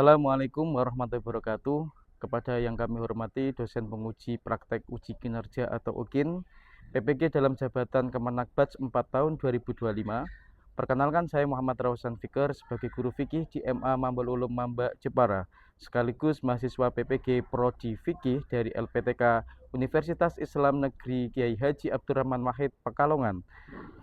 Assalamualaikum warahmatullahi wabarakatuh. Kepada yang kami hormati dosen penguji praktek uji kinerja atau UKIN PPG dalam jabatan Kemenak Batch 4 tahun 2025. Perkenalkan, saya Muhammad Rawsan Fikar sebagai guru fikih di MA Mambal Ulum Mamba Jepara, sekaligus mahasiswa PPG Prodi Fikih dari LPTK Universitas Islam Negeri Kiai Haji Abdurrahman Wahid Pekalongan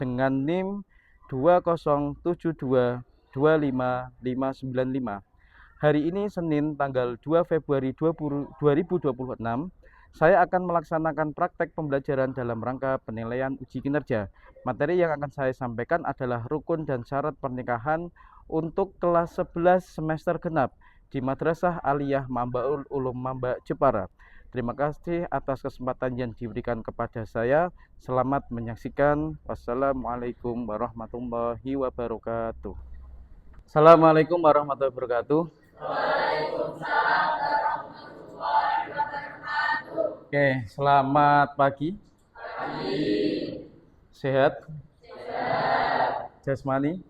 dengan NIM 207225595. Hari ini Senin tanggal 2 Februari 2026, saya akan melaksanakan praktek pembelajaran dalam rangka penilaian uji kinerja. Materi yang akan saya sampaikan adalah rukun dan syarat pernikahan untuk kelas 11 semester genap di Madrasah Aliyah Mambaul Ulum Mamba Jepara. Terima kasih atas kesempatan yang diberikan kepada saya. Selamat menyaksikan. Wassalamualaikum warahmatullahi wabarakatuh. Assalamualaikum warahmatullahi wabarakatuh. Waalaikumsalam warahmatullahi wabarakatuh. Oke, selamat pagi. Pagi. Sehat? Sehat. Jasmani?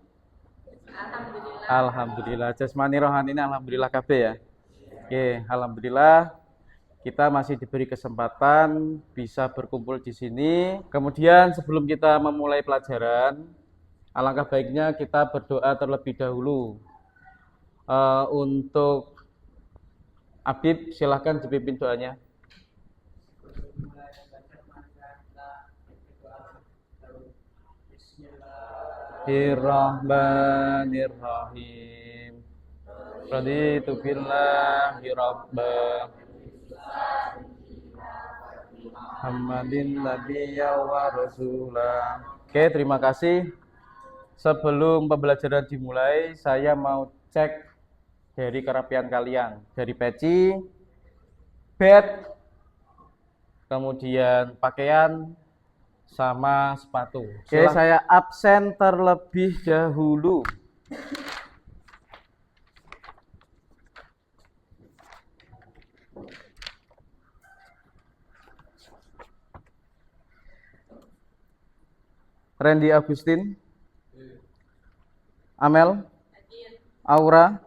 Alhamdulillah. Alhamdulillah. Jasmani rohani ini alhamdulillah kabeh ya. Oke, alhamdulillah kita masih diberi kesempatan bisa berkumpul di sini. Kemudian sebelum kita memulai pelajaran, alangkah baiknya kita berdoa terlebih dahulu. Untuk Habib, silahkan dipimpin doanya. Bismillahirrahmanirrahim. Raditu billahi rabba Muhammadin nabiyya wa rasulah. Oke, terima kasih. Sebelum pembelajaran dimulai, saya mau cek dari kerapian kalian, dari peci, bed, kemudian pakaian, sama sepatu. Oke, saya absen terlebih dahulu. Randy Agustin, Amel, Aura,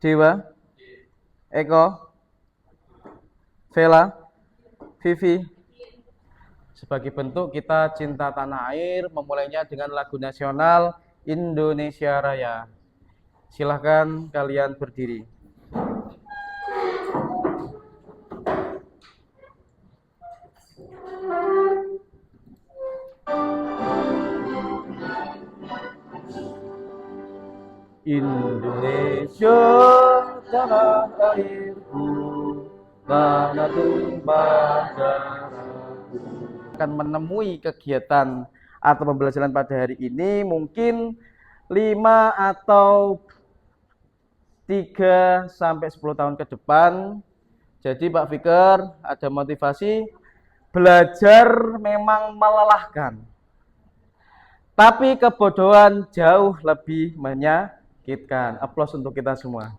Dewa, Eko, Vela, Vivi. Sebagai bentuk kita cinta tanah air, memulainya dengan lagu nasional Indonesia Raya. Silahkan kalian berdiri. Indonesia tanah airku, tanah tumpah darahku. Akan menemui kegiatan atau pembelajaran pada hari ini mungkin 5 atau 3 sampai 10 tahun ke depan. Jadi Pak Fikar, ada motivasi. Belajar memang melelahkan, tapi kebodohan jauh lebih menyakitkan. Aplaus untuk kita semua.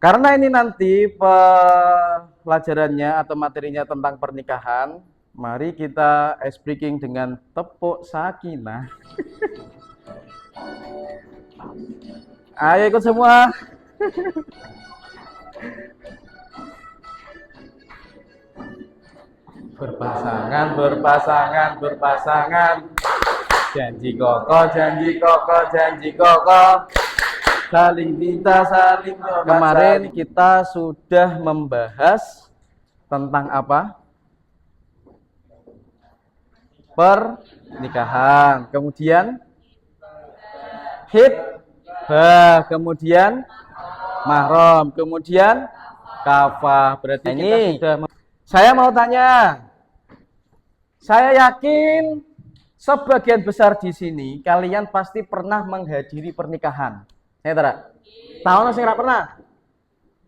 Karena ini nanti pelajarannya atau materinya tentang pernikahan, mari kita ice breaking dengan tepuk sakinah. Ayo ikut semua. Berpasangan, berpasangan, berpasangan. Janji kokoh, janji kokoh, janji kokoh. Saling cinta, saling cinta. Kemarin kita sudah membahas tentang apa? Pernikahan. Kemudian hitbah, kemudian mahram, kemudian kafah. Berarti ini kita sudah. Saya mau tanya. Saya yakin sebagian besar di sini kalian pasti pernah menghadiri pernikahan. Saya tidak. Tahu nggak sih nggak pernah?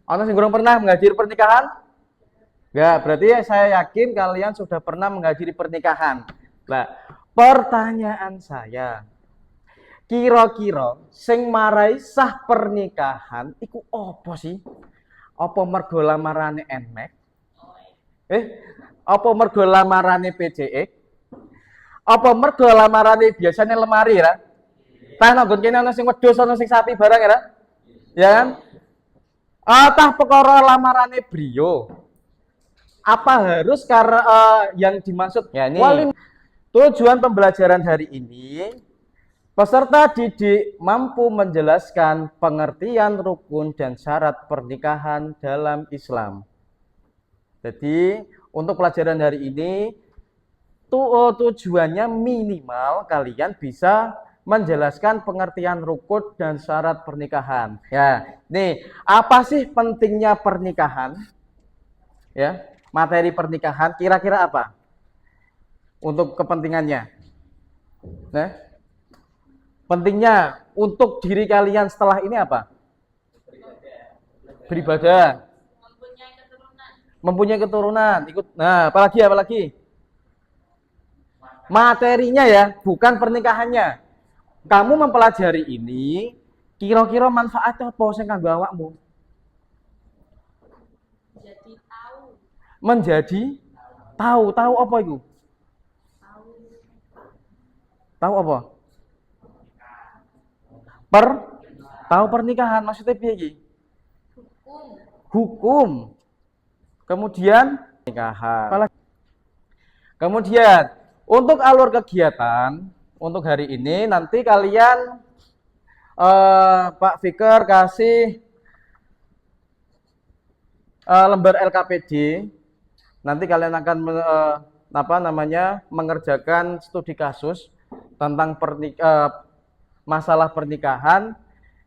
Ono sing belum pernah menghadiri pernikahan? Enggak, berarti saya yakin kalian sudah pernah menghadiri pernikahan. Nah, pertanyaan saya, kira-kira sing marai sah pernikahan iku apa sih? Apa mergo lamarane NMAX? Apa mergo lamarane PCX? Apa mergo lamarane biasanya lemari ya? Tah nggon kene ana sing wedhus ana sing sapi barang ya. Ya kan? Tah perkara lamarane beliau. Apa harus karena yang dimaksud ya ini wali tujuan pembelajaran hari ini peserta didik mampu menjelaskan pengertian rukun dan syarat pernikahan dalam Islam. Jadi untuk pelajaran hari ini tujuannya minimal kalian bisa menjelaskan pengertian rukun dan syarat pernikahan. Ya, nih apa sih pentingnya pernikahan? Ya, materi pernikahan kira-kira apa? Untuk kepentingannya. Nah, pentingnya untuk diri kalian setelah ini apa? Beribadah. Mempunyai keturunan. Ikut. Nah, apalagi? Materinya ya, bukan pernikahannya. Kamu mempelajari ini, kira-kira manfaatnya apa sing kanggo awakmu? Jadi tahu. Menjadi tahu apa itu? Tahu apa? Tahu pernikahan maksudnya piye iki? Hukum. Kemudian pernikahan. Kemudian untuk alur kegiatan untuk hari ini nanti kalian Pak Fikar kasih lembar LKPD. Nanti kalian akan mengerjakan studi kasus tentang masalah pernikahan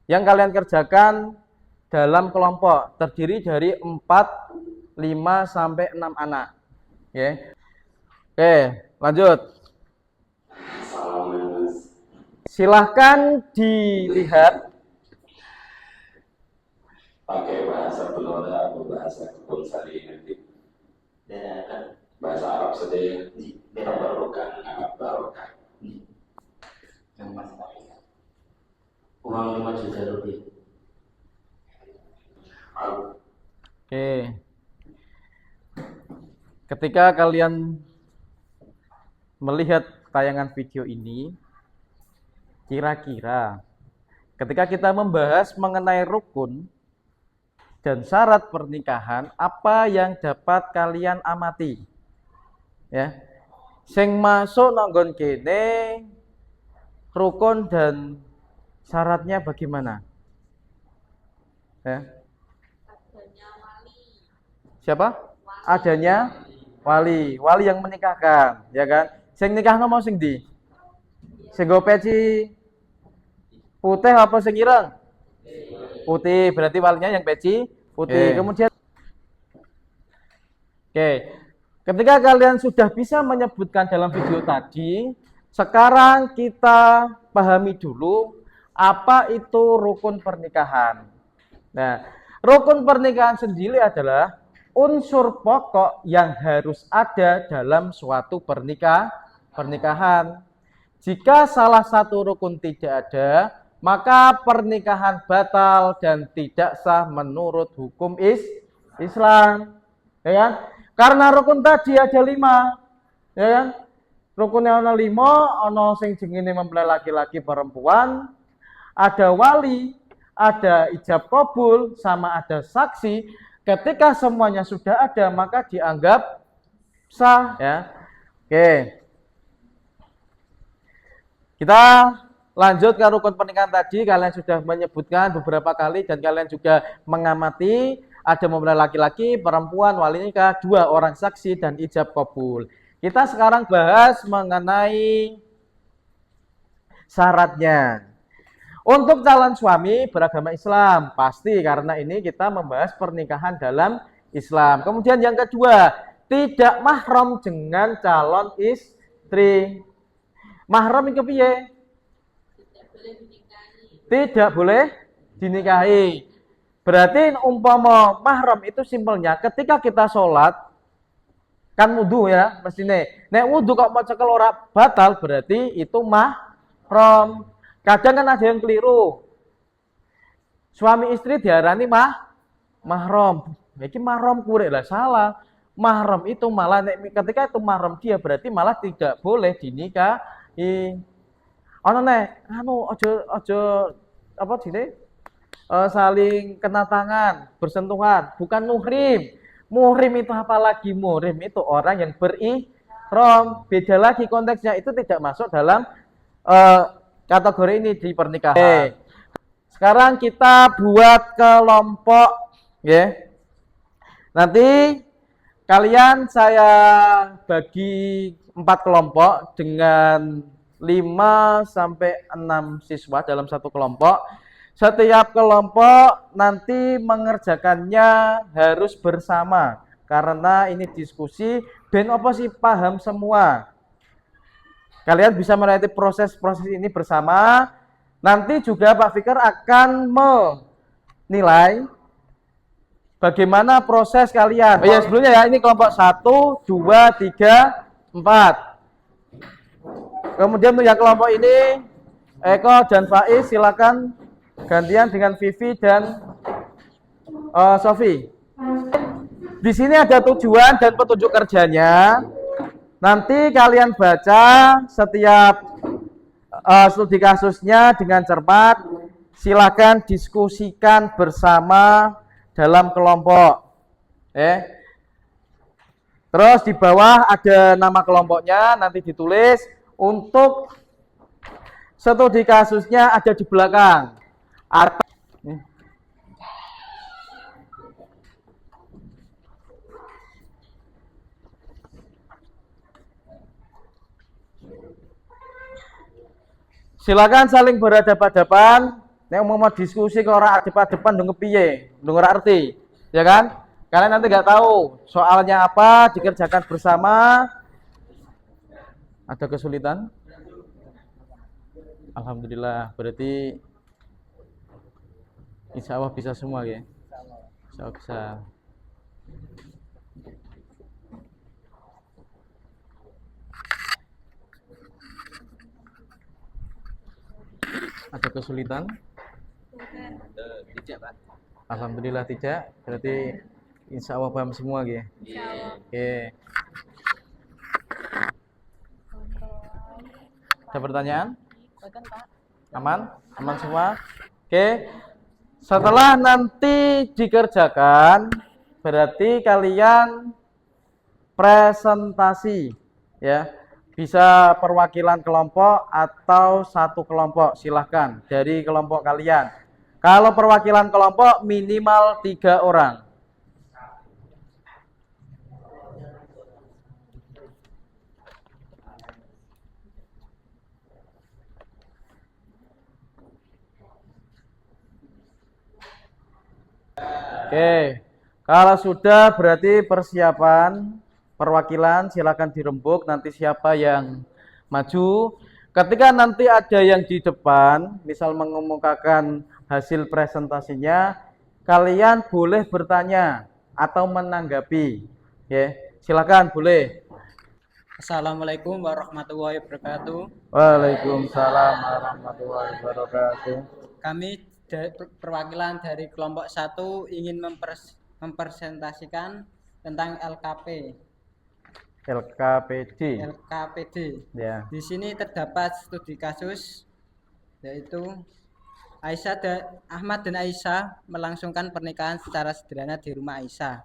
yang kalian kerjakan dalam kelompok terdiri dari 4, 5 sampai 6 anak. Oke, lanjut. Silahkan dilihat pakai bahasa Belanda atau bahasa Kebun Sari nanti. Bahasa Arab saja. Tabarukan, barokah. Yang mas uang 5 juta rupiah. Oke. Ketika kalian melihat tayangan video ini, kira-kira ketika kita membahas mengenai rukun dan syarat pernikahan, apa yang dapat kalian amati? Ya. Sing masuk nonggon kene rukun dan syaratnya bagaimana? Ya. Adanya wali. Siapa? Adanya wali yang menikahkan, ya kan? Sing nikahno mau sing ndi? Sing go peci putih apa sing ireng? Putih, berarti walinya yang peci putih. Kemudian ketika kalian sudah bisa menyebutkan dalam video tadi, sekarang kita pahami dulu apa itu rukun pernikahan. Nah, rukun pernikahan sendiri adalah unsur pokok yang harus ada dalam suatu pernikahan. Jika salah satu rukun tidak ada, maka pernikahan batal dan tidak sah menurut hukum Islam. Ya kan? Karena rukun tadi ada 5, ya kan? Rukunnya ada 5, ono sing jengine mempelai laki-laki perempuan, ada wali, ada ijab kabul, sama ada saksi. Ketika semuanya sudah ada, maka dianggap sah. Ya, oke. Kita lanjut ke rukun pernikahan tadi. Kalian sudah menyebutkan beberapa kali dan kalian juga mengamati ada mempelai laki-laki, perempuan, wali nikah, 2 orang saksi dan ijab kabul. Kita sekarang bahas mengenai syaratnya. Untuk calon suami beragama Islam, pasti karena ini kita membahas pernikahan dalam Islam. Kemudian yang kedua, tidak mahram dengan calon istri. Mahram itu piye? Tidak boleh dinikahi. Berarti umpama mahram itu simpelnya ketika kita sholat kan wudu ya mestine. Nek wudu kok mau cekel ora batal berarti itu mahram. Kadang kan ada yang keliru. Suami istri diarani mahram. Iki mahram kurek lah salah. Mahram itu malah ketika itu mahram dia berarti malah tidak boleh dinikahi. Ono nek anu aja apa jenenge? Saling kena tangan, bersentuhan, bukan muhrim. Muhrim itu apalagi muhrim itu orang yang berihram. Beda lagi konteksnya, itu tidak masuk dalam kategori ini di pernikahan. Sekarang kita buat kelompok, ya. Nanti kalian saya bagi 4 kelompok dengan 5 sampai 6 siswa dalam satu kelompok. Setiap kelompok nanti mengerjakannya harus bersama karena ini diskusi ben apa sih paham semua. Kalian bisa melewati proses-proses ini bersama. Nanti juga Pak Fikar akan menilai bagaimana proses kalian. Oh ya, sebelumnya ya, ini kelompok 1, 2, 3, 4. Kemudian untuk yang kelompok ini Eko dan Faiz silakan gantian dengan Vivi dan Sofi. Di sini ada tujuan dan petunjuk kerjanya. Nanti kalian baca setiap studi kasusnya dengan cermat. Silakan diskusikan bersama dalam kelompok. Terus di bawah ada nama kelompoknya, nanti ditulis. Untuk studi kasusnya ada di belakang. Silakan saling berhadapan-hadapan. Nek mau diskusi ke orang depan dong kepiye, dong ora arti, ya kan? Kalian nanti nggak tahu soalnya apa, dikerjakan bersama. Ada kesulitan? Alhamdulillah, berarti insya Allah bisa semua ya. Insya Allah bisa. Ada kesulitan? Tidak, Pak. Alhamdulillah tidak. Berarti insya Allah paham semua ya. Oke. Ada pertanyaan? Aman? Aman semua? Oke. Setelah nanti dikerjakan, berarti kalian presentasi ya. Bisa perwakilan kelompok atau satu kelompok, silahkan dari kelompok kalian. Kalau perwakilan kelompok minimal 3 orang. Oke, kalau sudah berarti persiapan perwakilan silakan dirembuk. Nanti siapa yang maju. Ketika nanti ada yang di depan, misal mengemukakan hasil presentasinya, kalian boleh bertanya atau menanggapi. Ya, silakan boleh. Assalamualaikum warahmatullahi wabarakatuh. Waalaikumsalam warahmatullahi wabarakatuh. Kami perwakilan dari kelompok 1 ingin mempresentasikan tentang LKPD. Ya. Di sini terdapat studi kasus yaitu Ahmad dan Aisyah melangsungkan pernikahan secara sederhana di rumah Aisyah.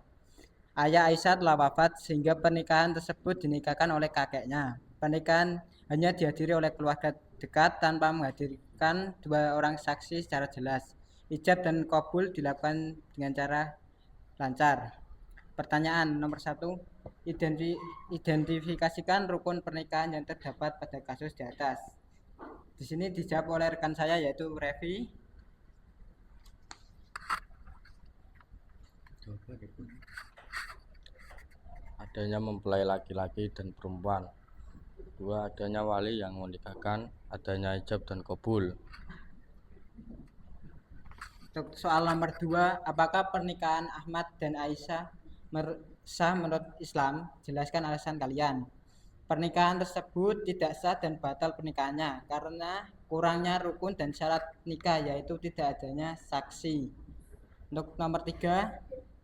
Ayah Aisyah telah wafat sehingga pernikahan tersebut dinikahkan oleh kakeknya. Pernikahan hanya dihadiri oleh keluarga dekat tanpa menghadirkan 2 orang saksi secara jelas. Ijab dan qabul dilakukan dengan cara lancar. Pertanyaan nomor 1, identifikasikan rukun pernikahan yang terdapat pada kasus di atas. Di sini dijawab oleh rekan saya yaitu Revi. Adanya mempelai laki-laki dan perempuan. 2, adanya wali yang menikahkan, adanya ijab dan qabul. Untuk soal nomor 2, apakah pernikahan Ahmad dan Aisyah sah menurut Islam? Jelaskan alasan kalian. Pernikahan tersebut tidak sah dan batal pernikahannya karena kurangnya rukun dan syarat nikah yaitu tidak adanya saksi. Untuk nomor 3,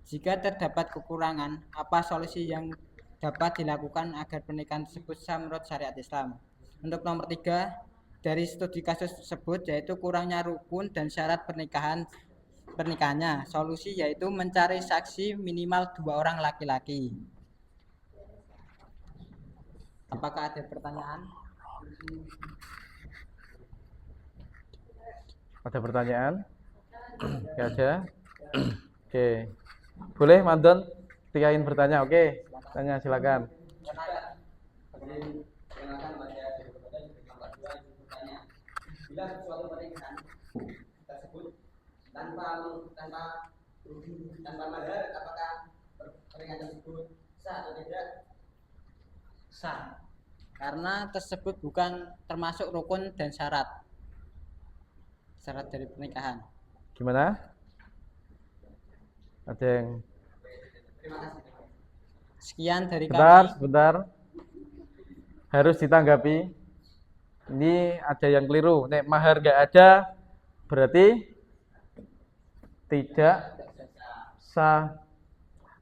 jika terdapat kekurangan, apa solusi yang dapat dilakukan agar pernikahan tersebut sah menurut syariat Islam? Untuk nomor 3, dari studi kasus tersebut yaitu kurangnya rukun dan syarat pernikahannya. Solusi yaitu mencari saksi minimal 2 orang laki-laki. Apakah ada pertanyaan? Ada pertanyaan? Gak ada? Oke. Boleh, Mandon? Ketika ingin bertanya, oke. Tanya, silakan. Bila suatu pernikahan tersebut tanpa mahar, apakah pernikahan tersebut sah atau tidak? Sah, karena tersebut bukan termasuk rukun dan syarat dari pernikahan. Gimana? Ada yang... Terima kasih. Sekian dari kami. Sebentar. Harus ditanggapi. Ini ada yang keliru. Nek mahar nggak ada, berarti tidak sah.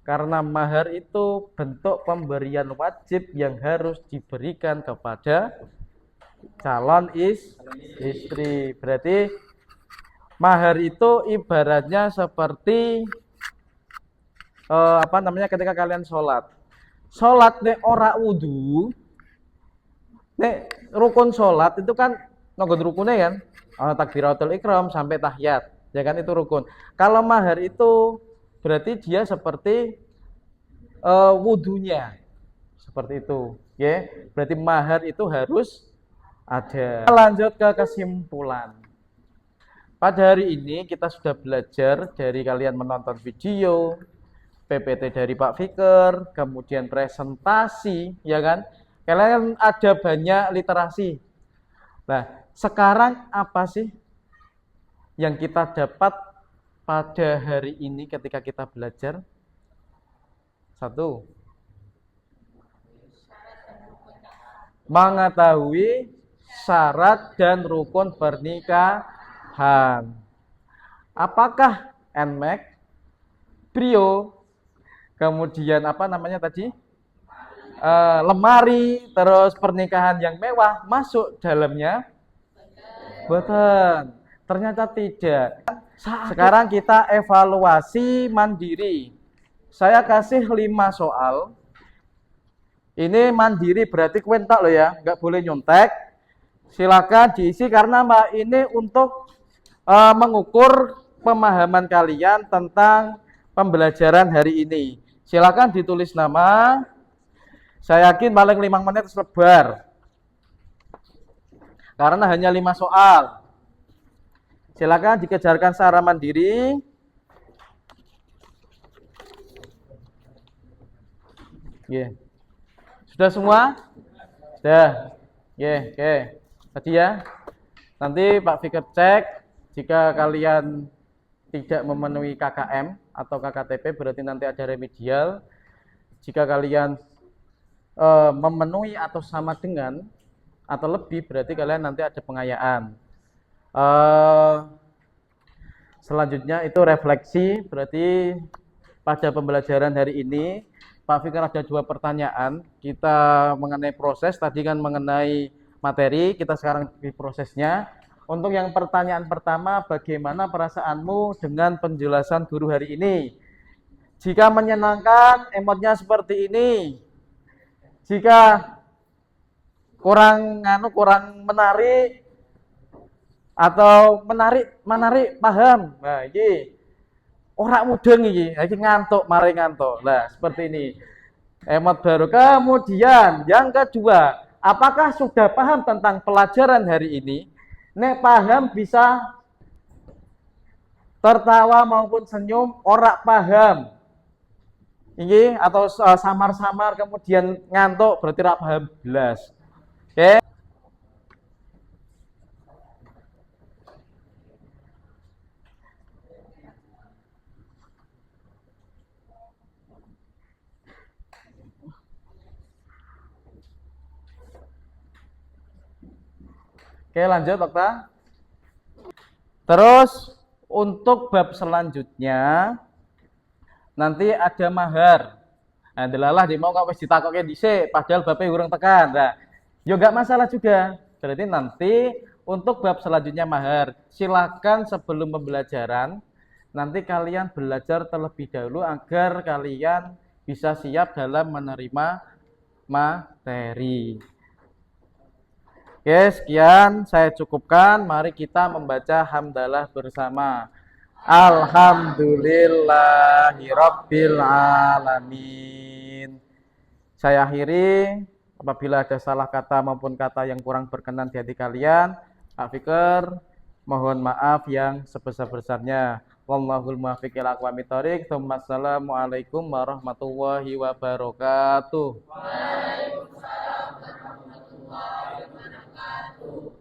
Karena mahar itu bentuk pemberian wajib yang harus diberikan kepada calon istri. Berarti mahar itu ibaratnya seperti ketika kalian sholat. Sholat nek ora wudu, nek rukun sholat itu kan nonggon rukunnya kan, takbiratul ikram sampai tahiyat, ya kan itu rukun. Kalau mahar itu berarti dia seperti wudunya, seperti itu, ya. Berarti mahar itu harus ada. Lanjut ke kesimpulan. Pada hari ini kita sudah belajar dari kalian menonton video, PPT dari Pak Fikar, kemudian presentasi, ya kan? Kalian ada banyak literasi. Nah, sekarang apa sih yang kita dapat pada hari ini ketika kita belajar? 1. Mengetahui syarat dan rukun pernikahan. Apakah NMAX, Brio, kemudian lemari, terus pernikahan yang mewah masuk dalamnya? Betul. Ternyata tidak. Sekarang kita evaluasi mandiri. Saya kasih 5 soal. Ini mandiri berarti kuentak loh ya, nggak boleh nyontek. Silakan diisi karena ini untuk mengukur pemahaman kalian tentang pembelajaran hari ini. Silakan ditulis nama. Saya yakin paling 5 menit sebar. Karena hanya 5 soal. Silakan dikejarkan secara mandiri. Sudah semua? Sudah. Oke. Tadi ya. Nanti Pak Fikar cek jika kalian tidak memenuhi KKM atau KKTP berarti nanti ada remedial. Jika kalian memenuhi atau sama dengan atau lebih berarti kalian nanti ada pengayaan. Selanjutnya itu refleksi, berarti pada pembelajaran hari ini Pak Fikar ada 2 pertanyaan. Kita mengenai proses, tadi kan mengenai materi, kita sekarang di prosesnya. Untuk yang pertanyaan pertama, bagaimana perasaanmu dengan penjelasan guru hari ini? Jika menyenangkan, emotnya seperti ini. Jika kurang menarik atau menarik paham. Nah, ini ora mudeng iki ngantuk, mari ngantuk. Nah, seperti ini. Emot baru. Kemudian yang kedua, apakah sudah paham tentang pelajaran hari ini? Nek paham bisa tertawa maupun senyum, ora paham. Ini atau samar-samar kemudian ngantuk berarti ora paham belas. Oke. Oke, lanjut, Okta. Terus untuk bab selanjutnya nanti ada mahar. Nah, delalah di mau kok wis ditakokke dhisik padahal bape urung tekan. Nah, yo enggak masalah juga. Berarti nanti Untuk bab selanjutnya mahar, silakan sebelum pembelajaran nanti kalian belajar terlebih dahulu agar kalian bisa siap dalam menerima materi. Oke, sekian saya cukupkan. Mari kita membaca hamdalah bersama. Alhamdulillahirabbil alamin. Saya akhiri. Apabila ada salah kata maupun kata yang kurang berkenan di hati kalian, Pak Fikir, mohon maaf yang sebesar-besarnya. Wallahul muwaffiq ila aqwamit thoriq. Wassalamualaikum warahmatullahi wabarakatuh. Waalaikumsalam warahmatullahi wabarakatuh.